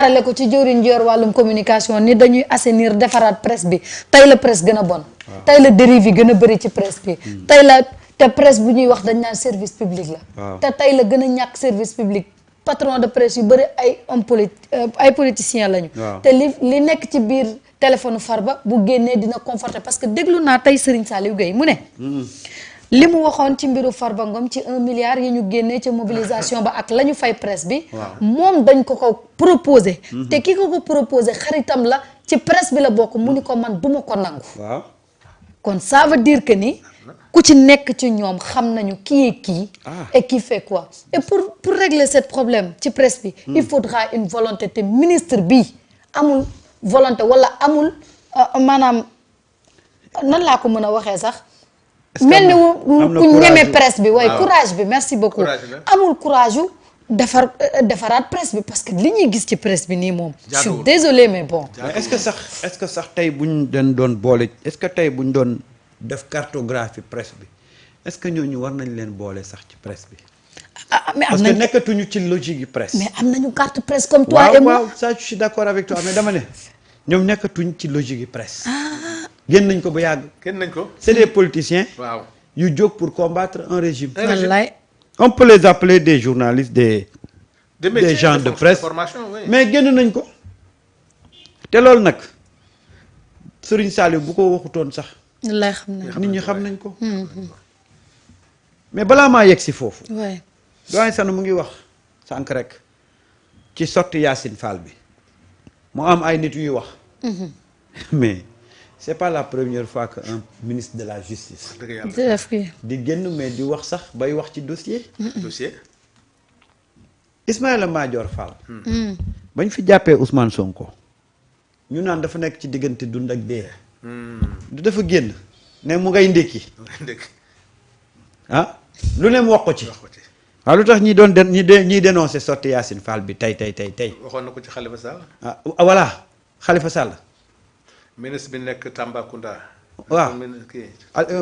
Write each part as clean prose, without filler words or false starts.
jaarale ko ci jëwriñ yor wàllum communication ni dañuy assainir defaraat presse bi tey la presse gën a bon tey la dérive yi gën a bëri ci presse bi tey la te presse bu ñuy wax dañ naan service public la te tey la gën a ñàkk service public patron de presse yu bëri ay ay politiciens lañu te li nekk ci biir téléphone Farba bu génnee dina conforter parce que déglu naa tey Serigne Saliou Gueye mu ne li mu waxoon ci mbiru Farba Ngom ci 1 milliard yi ñu génnee ca mobilisation ba ak la ñu fay presse bi moom dañ ko proposé te ki ko proposé xaritam la ci presse bi la bokk mu ni ko man duma ko nangu kon ça veut dire que ni ku ci nekk ci ñoom xam nañu qui est qui et qui fait quoi et pour régler ce problème ci presse bi il faudra une volonté te ministre bi amul volonté wala amul maanaam nan laa ko mën a waxee sax mel ni ku ñeme presse bi waaye courage bi merci beaucoup amul courage yu defaraat presse bi parce que li ñuy gis ci presse bi nii moom je suis désolé mais bon mais est-ce que sax tey bu ñu doon boole est-ce que tey bu ñu doon def cartographie presse bi est-ce que ñooñu war nañ leen boole sax ci presse bi mais am parce nañ que nekkatuñu ci logique yi presse mais am nañu carte presse comme toi et moi waaw ça je suis d'accord avec toi mais dama ne ñoom nekkatuñ ci logique yi presse génn nañ ko ba yàgg. génn nañ ko. c'est des politiciens. waaw yu jóg pour combattre un régime. wallaay. on peut les appeler des journalistes des gens de presse mais génn nañ ko. te loolu nag Serigne Saliou bu ko waxutoon sax. wallaay xam nañ nit ñi xam nañ ko. mais balaa maa yegg si foofu. waay. doyen Sane mu ngi wax sànq rek ci sorti Yacine Fall bi mu am ay nit yuy wax. mais. c'est pas la première fois que un ministre de la justice di génn mais di wax sax bay wax ci dossier Ismaïla Madior Fall bañ fi jàppee Ousmane Sonko ñu naan dafa nekk ci diggante dund ak dee du dafa génn ne mu ngay ndékki lu ne mu wax ko ci waaw lu tax ñi doon ñiy dénoncé sorti Yacine Fall bi tey waxoon na ko ci Khalifa Sall voilà Khalifa Sall ministre bi nekk Tambacounda. waaw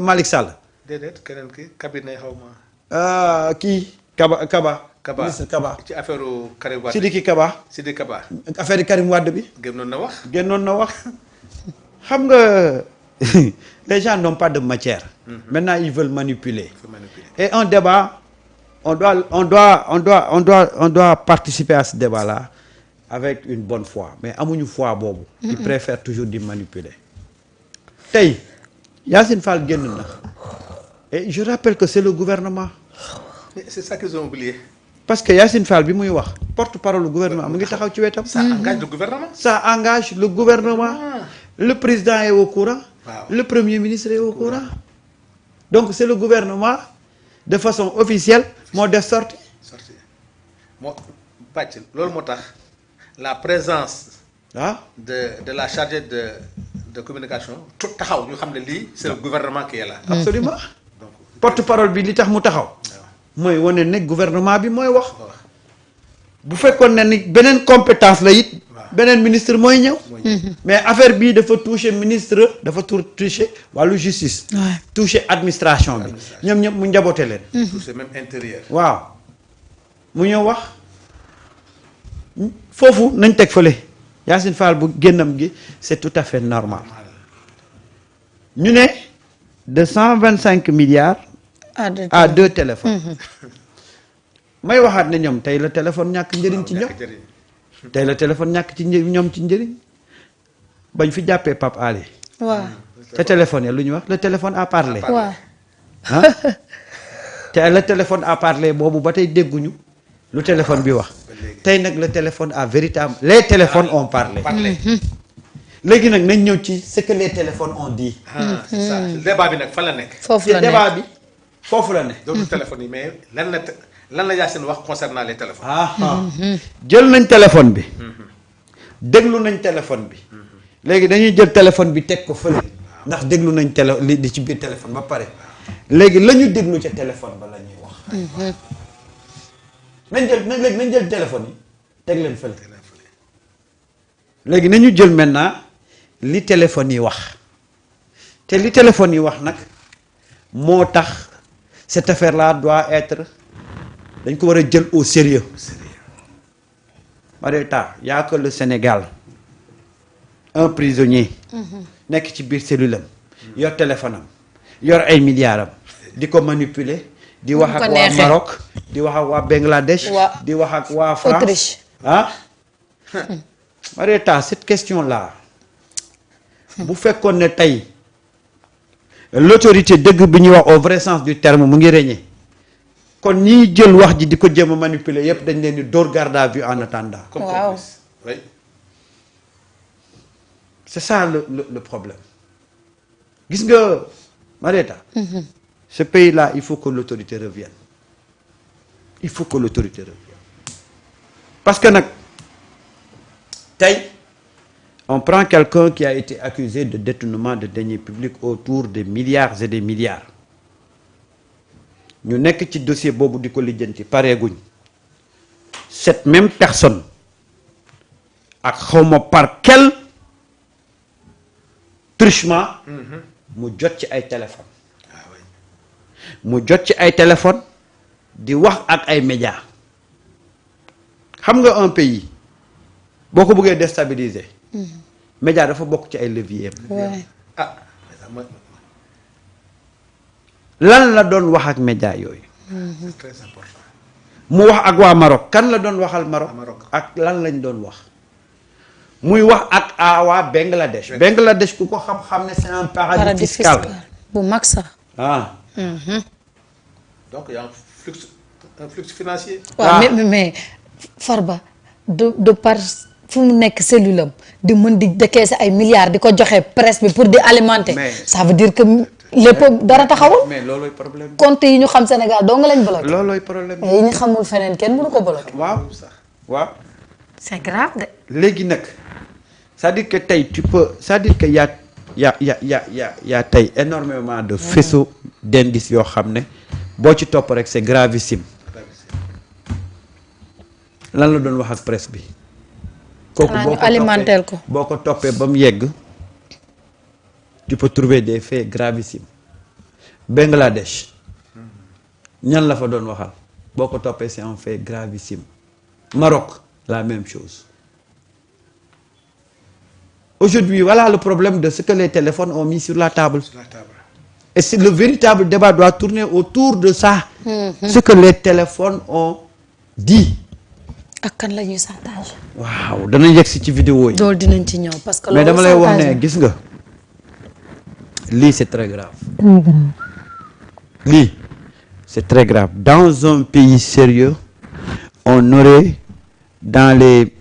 Malick Sall. déedéet keneen ki cabinet xaw ma. kii Kaba. ministre Kaba. ci affaire Karim Wade. Sidiki Kaba. affaire Karim Wade bi. génnoon na wax. xam nga les gens n'ont pas de matière. Maintenant ils veulent manipuler. Et un débat on doit participer à ce débat-là. avec une bonne foi mais amuñu foi boobu. ils préfèrent toujours di manipuler. tey Yacine Fall génn na et je rappelle que c'est le gouvernement. mais c'est ça qu'ils ont oublié. parce que Yacine Fall bi muy wax porte-parole du gouvernement mu ngi taxaw ci wetam. ça engage le gouvernement. ça engage le gouvernement. le président est au courant. le premier ministre est au courant. donc c'est le gouvernement de façon officielle moo def sorti moo pàcc loolu moo tax. la présence de la chargée de communication tout taxaw ñu xam ne lii c'est le gouvernement qui est là. absolument donc porte-parole bi li tax mu taxaw. mooy wane ne gouvernement bi mooy wax. bu fekkoon ne ni beneen compétence la it. beneen ministre mooy ñëw. mais affaire bii dafa toucher ministre dafa toucher wàllu justice. toucher administration bi. ñoom ñëpp mu njaboote leen. toucher même intérieur. waaw mu ñëw wax. foofu nañ teg fële Yacine Fall bu génnam gi c'est tout à fait normal ñu ne de 125 milliards à 2 téléphones may waxaat ne ñoom tey la téléphone ñàkk njëriñ ci ñoom tey la téléphone ñàkk ci ñoom ci njëriñ bañ fi jàppee Pape Alé waaw te téléphone ya lu ñu wax le téléphone à parler waaw te le téléphone à parler boobu ba tey dégguñu lu téléphone bi wax tey nag le téléphone a véritable les téléphones ont parlé léegi nag nañ ñëw ci ce que les téléphones ont dit. c'est ça débat bi nag fan la nekk. foofu la nekk débat bi foofu la nekk. dootul téléphone yi mais lan la Yacine wax concernant les téléphones. jël nañ téléphone bi. déglu nañ téléphone bi. léegi dañuy jël téléphone bi teg ko fële. ndax déglu nañ li ci biir téléphone ba pare. léegi la ñu déglu ca téléphone ba la ñuy wax. nañ jël téléphone yi teg leen fële. léegi nañu jël maintenant li téléphone yi wax te li téléphone yi wax nag moo tax cette affaire là doit être dañ ko war a jël au sérieux Marieta y a que le Sénégal un prisonnier nekk ci biir cellule am yor téléphone am yor ay milliards am di ko manipuler di wax ak waa Maroc di wax ak waa Bangladesh di wax ak waa France Autriche ah Marieta cette question là bu fekkoon ne tey l'autorité dëgg bi ñuy wax au vrai sens du terme mu ngi régner kon ñiy jël wax ji di ko jéem a manipuler yépp dañ leen di dóor garde à vue en attendant. waaw oui. c'est ça le problème gis nga Marieta ce pays là il faut que l'autorité revienne il faut que l'autorité revienne parce que nag tey on prend quelqu'un qui a été accusé de détournement de deniers publics autour de milliards et des milliards ñu nekk ci dossier boobu di ko lijjanti pareeguñ cette même personne ak xawma par quel truchement mu jot ci ay téléphone mu jot ci ay téléphone di wax ak ay médias xam nga un pays boo ko bëggee déstabiliser média dafa bokk ci ay levier lan la doon wax ak média yooyu c'est très important. mu wax ak waa Maroc kan la doon waxal Maroc ak lan lañ doon wax muy wax ak waa Bangladesh ku ko xam-xam ne c'est un paradis fiscal bu mag sax donc y a un flux financier. waaw mais Farba de par fu mu nekk cellule am di mën di décaisser ay milliards di ko joxe presse bi pour di alimenter. ça veut dire que lépp dara taxawul. mais loolooy problème. compte yi ñu xam Sénégal doo nga lañ bloqué. loolooy problème. yi ñu xamul feneen kenn mënu ko bloqué. waaw. c'est grave de. léegi nag c'est-à-dire que tey tu peux c'est-à-dire que y a tey énormément de faisceaux d'indices yoo xam ne boo ci topp rek c'est gravissime. lan la doon wax ak presse bi. kooku boo ko alimenter ko boo ko toppee ba mu yegg tu peux trouver des faits gravissimes. Bangladesh ñan la fa doon waxal boo ko toppee c'est un fait gravissime. Maroc la même chose. Aujourd'hui voilà le problème de ce que les téléphones ont mis sur la table. Et c'est le véritable débat doit tourner autour de ça. Ce que les téléphones ont dit. ak kan la ñuy chantage. waaw danañ yegg si ci vidéo yi. loolu dinañ ci ñëw parce que. mais dama lay wax ne gis nga lii c'est très grave. lii c'est très grave dans un pays sérieux on aurait dans les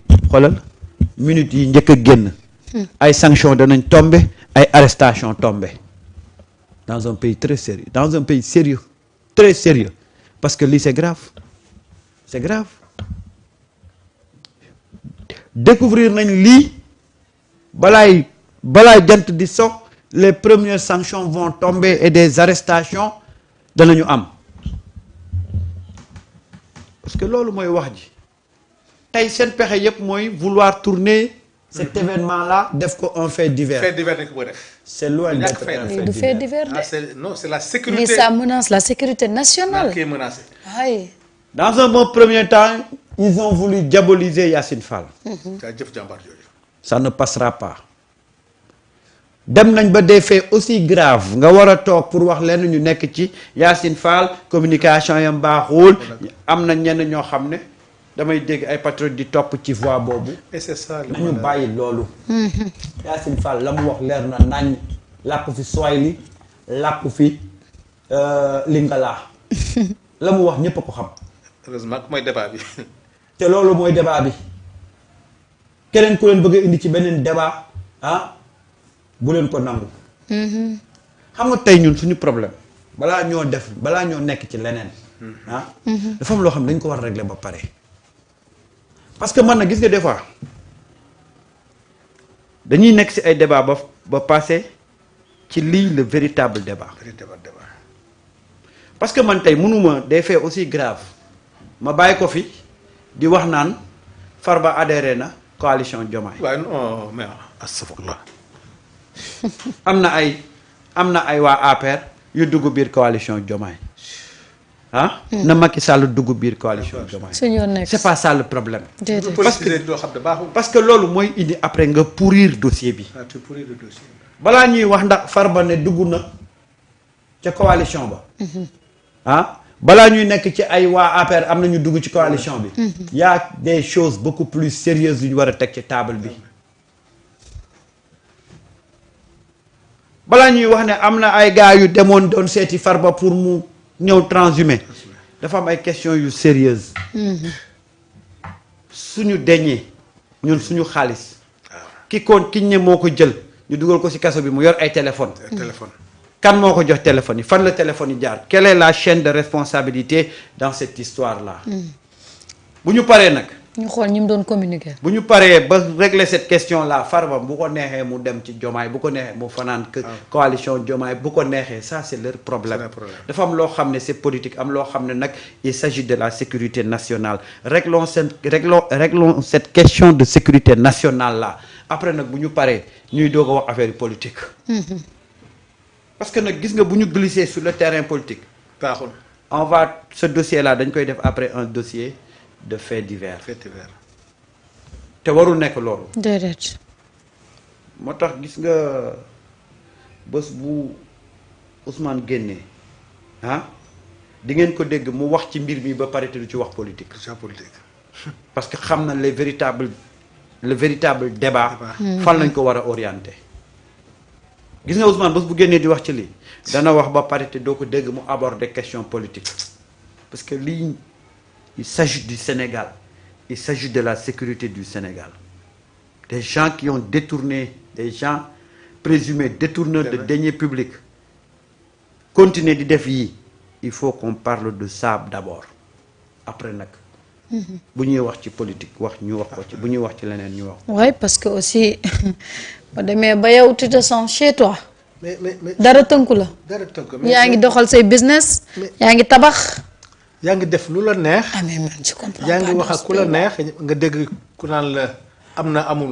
minutes yi njëkk a génn. ay sanctions danañ tomber ay arrestations tomber dans un pays très sérieux dans un pays sérieux très sérieux parce que lii c'est grave c'est grave. découvrir nañ lii balaay jant di sox les premières sanctions vont tomber et des arrestations danañu am parce que loolu mooy wax ji tey seen pexe yépp mooy vouloir tourner cet événement là def ko un fait divers. fait divers nañ ko def. c'est loin d'être un fait du fait divers de. non c'est la sécurité. lii ça menace la sécurité nationale. qui est menacée. ay. dans un bon premier temps ils ont voulu diaboliser Yacine Fall. Ça ne passera pas. dem nañ ba des faits aussi graves nga war a toog pour wax leen ñu nekk ci Yacine Fall communication yam baaxul am na ñenn ñoo xam ne damay dégg ay patriotes di topp ci voie boobu. et c'est ça nañu bàyyi loolu. Yacine Fall la mu wax leer na nañ làkku fi Swahili làkku fi Lingala la mu wax ñépp a ko xam. heureusement mooy débat bi. te loolu mooy débat bi keneen ku leen bëgg a indi ci beneen débat bu leen ko nangu. xam nga tey ñun suñu problème balaa ñoo nekk ci leneen. dafa am loo xam ne dañ ko war a régler ba pare. parce que man na gis nga des fois dañuy nekk ci ay débat ba passer ci lii le véritable débat. parce que man tey mënuma des faits aussi graves ma bàyyi ko fi di wax naan Farba adhéré na coalition Diomaye. waaye non mais astafurlah. am na ay waa APR yu dugg biir coalition Diomaye ah. na Macky Sall dugg biir coalition Diomaye. suñu yoon nekk c'est pas ça le problème. déedéet parce que loolu mooy indi après nga pourrir dossier bi. tu pourris le dossier. balaa ñuy wax ndax Farba ne dugg na ca coalition ba. ah balaa ñuy nekk ci ay waa APR am na ñu dugg ci coalition bi. y a des choses beaucoup plus sérieuses yu ñu war a teg ci table bi. balaa ñuy wax ne am na ay gars yu demoon doon seeti Farba pour mu ñëw transhumé dafa am ay questions yu sérieuses. suñu deñee ñun suñu xaalis. ki ñe moo ko jël ñu dugal ko ci kaso bi mu yor ay téléphone kan moo ko jox téléphone yi fan la téléphone yi jaar quelle est la chaîne de responsabilité dans cette histoire là. bu ñu paree nag. ñu xool ñi mu doon communiquer. bu ñu paree ba régler cette question là Farba bu ko neexee mu dem ci Diomaye bu ko neexee mu fanaan coalition Diomaye bu ko neexee ça c'est leur problème. dafa am loo xam ne c'est politique am loo xam ne nag il s'agit de la sécurité nationale réglons cette question de sécurité nationale là après nag bu ñu paree ñuy doog a wax affaire politique. parce que nag gis nga bu ñu glisser sur le terrain politique. baaxul on va ce dossier là dañ koy def après un dossier de faits divers. te warul nekk loolu. déedéet. moo tax gis nga bés bu Ousmane génnee ah di ngeen ko dégg mu wax ci mbir mi ba pare te du ci wax politique. parce que xam na le véritable débat. fan lañ ko war a orienter. gis nga Ousmane bés bu génnee di wax ci lii dana wax ba pare te doo ko dégg mu aborder question politique parce que lii il s'agit du Sénégal il s'agit de la sécurité du Sénégal des gens qui ont détourné des gens présumés détourneurs de deniers publics continuer di def yii il faut qu'on parle de ça d'abord après nag bu ñuy wax ci politique wax ñu wax ko ci bu ñuy wax ci leneen ñu wax. oui parce que aussi ba demee ba yow tu te sens chez toi. mais dara tënku la. yaa ngi doxal say business. yaa ngi tabax. yaa ngi def lu la neex. ah mais man je comprends pas. yaa ngi wax ak ku la neex nga dégg ku naan la am na amul.